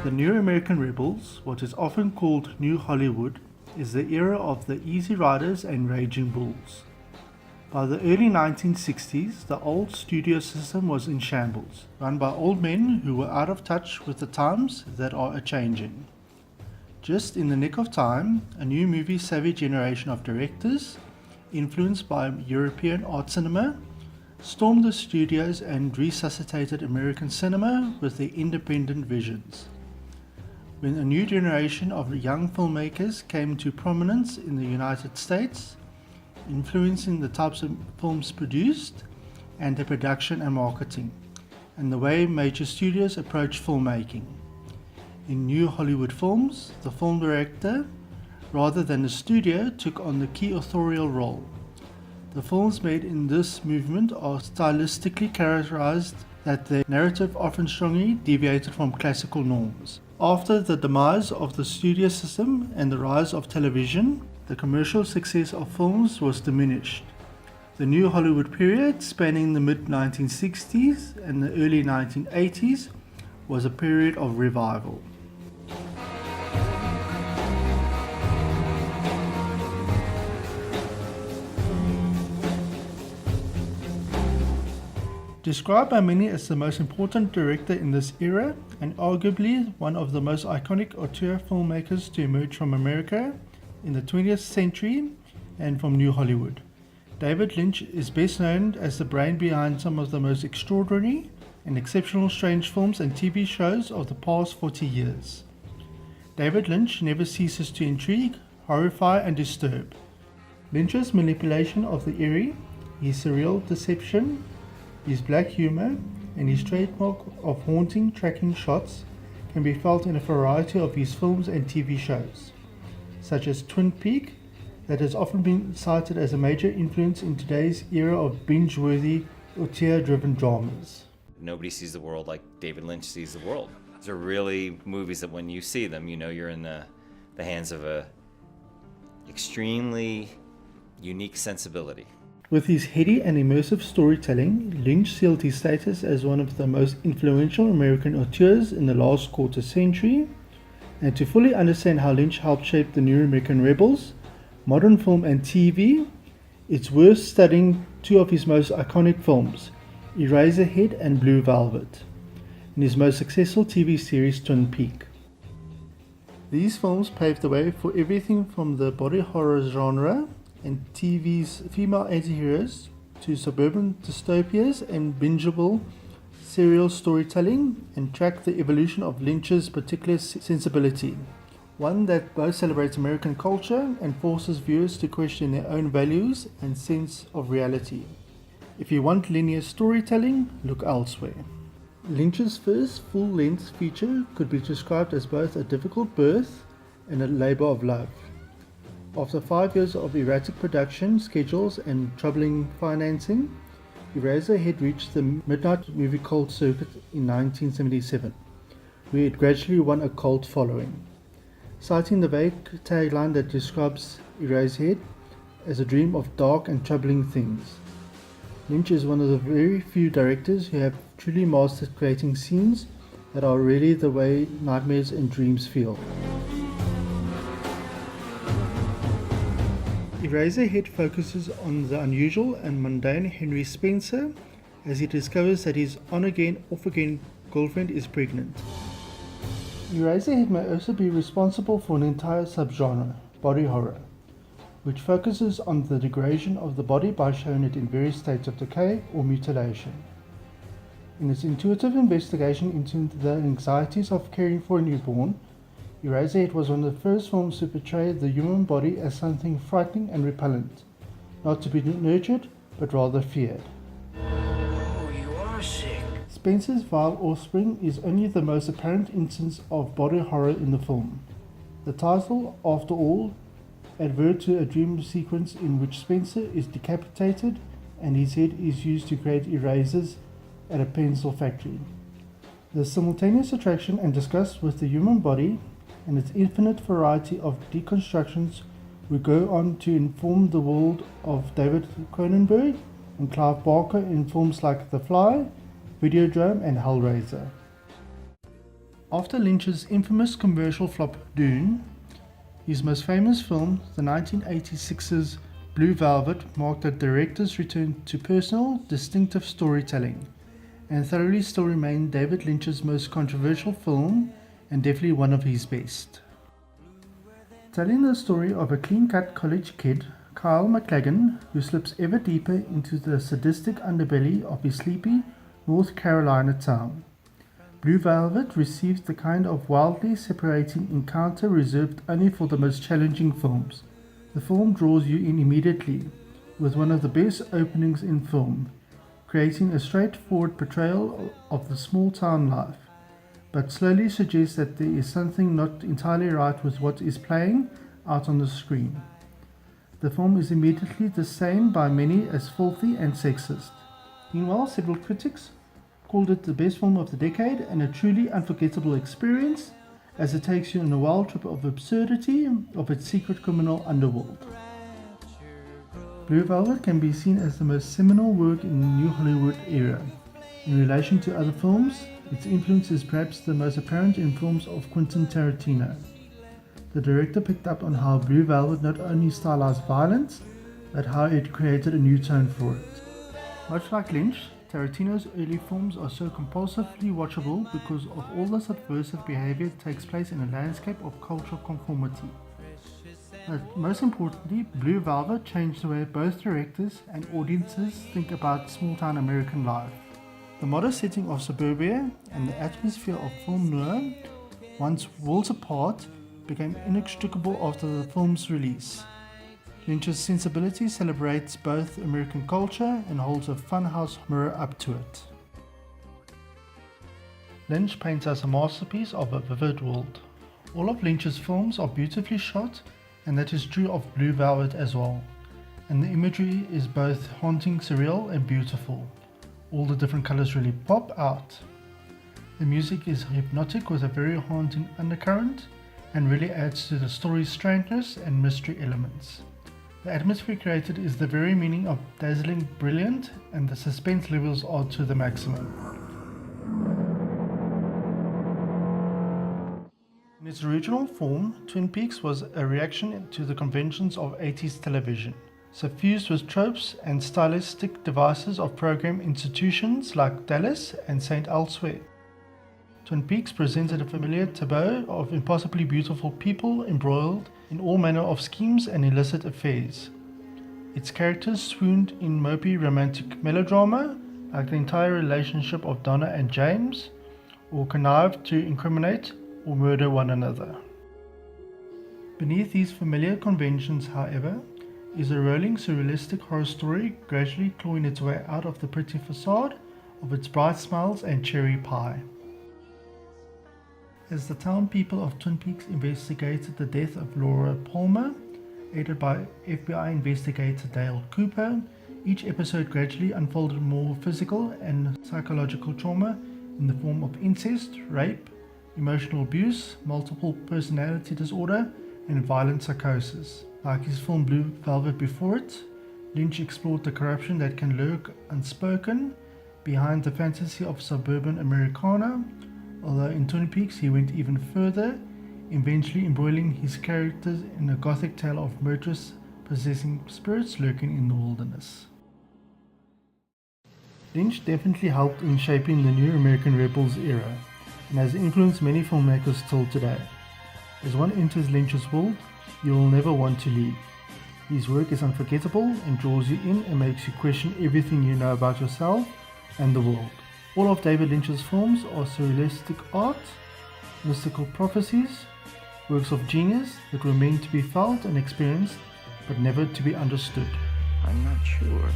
The New American Rebels, what is often called New Hollywood, is the era of the Easy Riders and Raging Bulls. By the early 1960s, the old studio system was in shambles, run by old men who were out of touch with the times that are a-changin. Just in the nick of time, a new movie-savvy generation of directors, influenced by European art cinema, stormed the studios and resuscitated American cinema with their independent visions. When a new generation of young filmmakers came to prominence in the United States, influencing the types of films produced and their production and marketing, and the way major studios approach filmmaking. In New Hollywood films, the film director, rather than the studio, took on the key authorial role. The films made in this movement are stylistically characterized that their narrative often strongly deviated from classical norms. After the demise of the studio system and the rise of television, the commercial success of films was diminished. The New Hollywood period, spanning the mid-1960s and the early 1980s, was a period of revival. Described by many as the most important director in this era, and arguably one of the most iconic auteur filmmakers to emerge from America in the 20th century and from New Hollywood, David Lynch is best known as the brain behind some of the most extraordinary and exceptional strange films and TV shows of the past 40 years. David Lynch never ceases to intrigue, horrify and disturb. Lynch's manipulation of the eerie, his surreal deception, his black humor, and his trademark of haunting tracking shots can be felt in a variety of his films and TV shows, such as Twin Peaks, that has often been cited as a major influence in today's era of binge-worthy, auteur-driven dramas. Nobody sees the world like David Lynch sees the world. These are really movies that when you see them, you know you're in the hands of a extremely unique sensibility. With his heady and immersive storytelling, Lynch sealed his status as one of the most influential American auteurs in the last quarter century. And to fully understand how Lynch helped shape the New American Rebels, modern film and TV, it's worth studying two of his most iconic films, Eraserhead and Blue Velvet, and his most successful TV series, Twin Peaks. These films paved the way for everything from the body horror genre and TV's female anti-heroes to suburban dystopias and bingeable serial storytelling, and track the evolution of Lynch's particular sensibility, one that both celebrates American culture and forces viewers to question their own values and sense of reality. If you want linear storytelling, look elsewhere. Lynch's first full-length feature could be described as both a difficult birth and a labor of love. After 5 years of erratic production schedules and troubling financing, Eraserhead reached the midnight movie cult circuit in 1977, where it gradually won a cult following. Citing the vague tagline that describes Eraserhead as a dream of dark and troubling things, Lynch is one of the very few directors who have truly mastered creating scenes that are really the way nightmares and dreams feel. Eraserhead focuses on the unusual and mundane Henry Spencer as he discovers that his on-again, off-again girlfriend is pregnant. Eraserhead may also be responsible for an entire subgenre, body horror, which focuses on the degradation of the body by showing it in various states of decay or mutilation. In its intuitive investigation into the anxieties of caring for a newborn, Eraserhead was one of the first films to portray the human body as something frightening and repellent, not to be nurtured, but rather feared. Oh, you are sick. Spencer's vile offspring is only the most apparent instance of body horror in the film. The title, after all, advert to a dream sequence in which Spencer is decapitated and his head is used to create erasers at a pencil factory. The simultaneous attraction and disgust with the human body and its infinite variety of deconstructions would go on to inform the world of David Cronenberg and Clive Barker in films like The Fly, Videodrome and Hellraiser. After Lynch's infamous commercial flop Dune, his most famous film, the 1986's Blue Velvet, marked the director's return to personal, distinctive storytelling, and thoroughly still remained David Lynch's most controversial film and definitely one of his best. Telling the story of a clean-cut college kid, Kyle MacLachlan, who slips ever deeper into the sadistic underbelly of his sleepy North Carolina town. Blue Velvet receives the kind of wildly separating encounter reserved only for the most challenging films. The film draws you in immediately, with one of the best openings in film, creating a straightforward portrayal of the small town life, but slowly suggests that there is something not entirely right with what is playing out on the screen. The film is immediately disdained by many as filthy and sexist. Meanwhile, several critics called it the best film of the decade and a truly unforgettable experience, as it takes you on a wild trip of absurdity of its secret criminal underworld. Blue Velvet can be seen as the most seminal work in the New Hollywood era. In relation to other films, its influence is perhaps the most apparent in films of Quentin Tarantino. The director picked up on how Blue Velvet not only stylized violence, but how it created a new tone for it. Much like Lynch, Tarantino's early films are so compulsively watchable because of all the subversive behavior that takes place in a landscape of cultural conformity. But most importantly, Blue Velvet changed the way both directors and audiences think about small-town American life. The modest setting of suburbia and the atmosphere of film noir, once worlds apart, became inextricable after the film's release. Lynch's sensibility celebrates both American culture and holds a funhouse mirror up to it. Lynch paints us a masterpiece of a vivid world. All of Lynch's films are beautifully shot, and that is true of Blue Velvet as well. And the imagery is both haunting, surreal, and beautiful. All the different colors really pop out. The music is hypnotic with a very haunting undercurrent and really adds to the story's strangeness and mystery elements. The atmosphere created is the very meaning of dazzling brilliant, and the suspense levels are to the maximum. In its original form, Twin Peaks was a reaction to the conventions of 80s television, suffused with tropes and stylistic devices of program institutions like Dallas and St. Elsewhere. Twin Peaks presented a familiar tableau of impossibly beautiful people embroiled in all manner of schemes and illicit affairs. Its characters swooned in mopey romantic melodrama, like the entire relationship of Donna and James, or connived to incriminate or murder one another. Beneath these familiar conventions, however, is a rolling surrealistic horror story gradually clawing its way out of the pretty facade of its bright smiles and cherry pie. As the town people of Twin Peaks investigated the death of Laura Palmer, aided by FBI investigator Dale Cooper, each episode gradually unfolded more physical and psychological trauma in the form of incest, rape, emotional abuse, multiple personality disorder, and violent psychosis. Like his film Blue Velvet before it, Lynch explored the corruption that can lurk unspoken behind the fantasy of suburban Americana, although in Twin Peaks he went even further, eventually embroiling his characters in a gothic tale of murderous, possessing spirits lurking in the wilderness. Lynch definitely helped in shaping the new American Rebels era, and has influenced many filmmakers till today. As one enters Lynch's world, you will never want to leave. His work is unforgettable and draws you in and makes you question everything you know about yourself and the world. All of David Lynch's films are surrealistic art, mystical prophecies, works of genius that were meant to be felt and experienced, but never to be understood. I'm not sure.